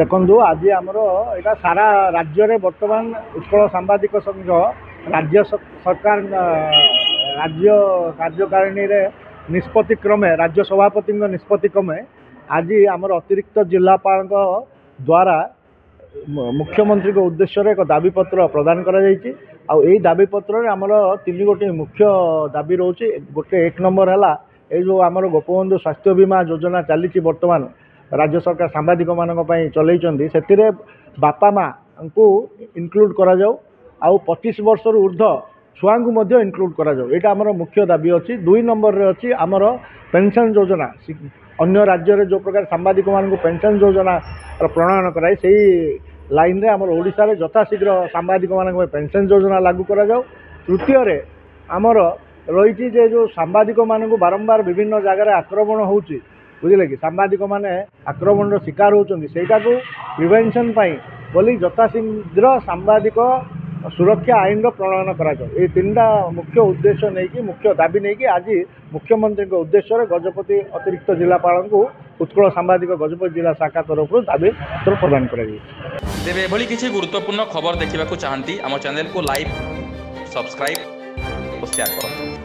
ଦେଖନ୍ତୁ ଆଜି ଆମର ଏଇଟା ସାରା ରାଜ୍ୟରେ ବର୍ତ୍ତମାନ ଉତ୍କଳ ସାମ୍ବାଦିକ ସଂଘ ରାଜ୍ୟ ସରକାର ରାଜ୍ୟ କାର୍ଯ୍ୟକାରିଣୀରେ ନିଷ୍ପତ୍ତି କ୍ରମେ ରାଜ୍ୟ ସଭାପତିଙ୍କ ନିଷ୍ପତ୍ତି କ୍ରମେ ଆଜି ଆମର ଅତିରିକ୍ତ ଜିଲ୍ଲାପାଳଙ୍କ ଦ୍ୱାରା ମୁଖ୍ୟମନ୍ତ୍ରୀଙ୍କ ଉଦ୍ଦେଶ୍ୟରେ ଏକ ଦାବିପତ୍ର ପ୍ରଦାନ କରାଯାଇଛି। ଆଉ ଏଇ ଦାବିପତ୍ରରେ ଆମର ତିନି ଗୋଟି ମୁଖ୍ୟ ଦାବି ରହୁଛି। ଗୋଟେ ଏକ ନମ୍ବର ହେଲା ଏଇ ଯେଉଁ ଆମର ଗୋପବନ୍ଧୁ ସ୍ୱାସ୍ଥ୍ୟ ବୀମା ଯୋଜନା ଚାଲିଛି ବର୍ତ୍ତମାନ राज्य सरकार सांबादिक मानक चलैछन्ति सेतिरे बापा माँ इनक्लूड करा जाऊ आउ 25 वर्ष ऊर्ध्व छुआ को मध्य इनक्लूड करा जाऊ। एटा हमर मुख्य दाबी अछि। 2 नंबर रे अछि हमर पेंशन योजना अन्य राज्य रे जो प्रकार सांबादिक मानक पेंशन योजना प्रणयन कराई सेही लाइन रे हमर ओडिसा रे यथाशीघ्र सांबादिक मानक पेंशन योजना लागू करा जाऊ। तृतीय रे हमर रही जे जो सांबादिक मानक बारंबार विभिन्न जगह आक्रमण होउची बुझे कि सांबादिक माने आक्रमण शिकार होती को प्रिवेंशन बोली यथाशीघ्र सांबादिक सुरक्षा आईन प्रणयन करा ये तीनटा मुख्य उद्देश्य नहीं कि मुख्य दाबी नहीं कि आज मुख्यमंत्री उद्देश्य गजपति अतिरिक्त जिलापाल को उत्कल सांबादिक गजपति जिला शाखा तरफ दाबी प्रदान कर तेरे एभली किसी गुरुत्वपूर्ण खबर देखा चाहती आम चैनल को लाइक सब्सक्राइब और शेयर करें।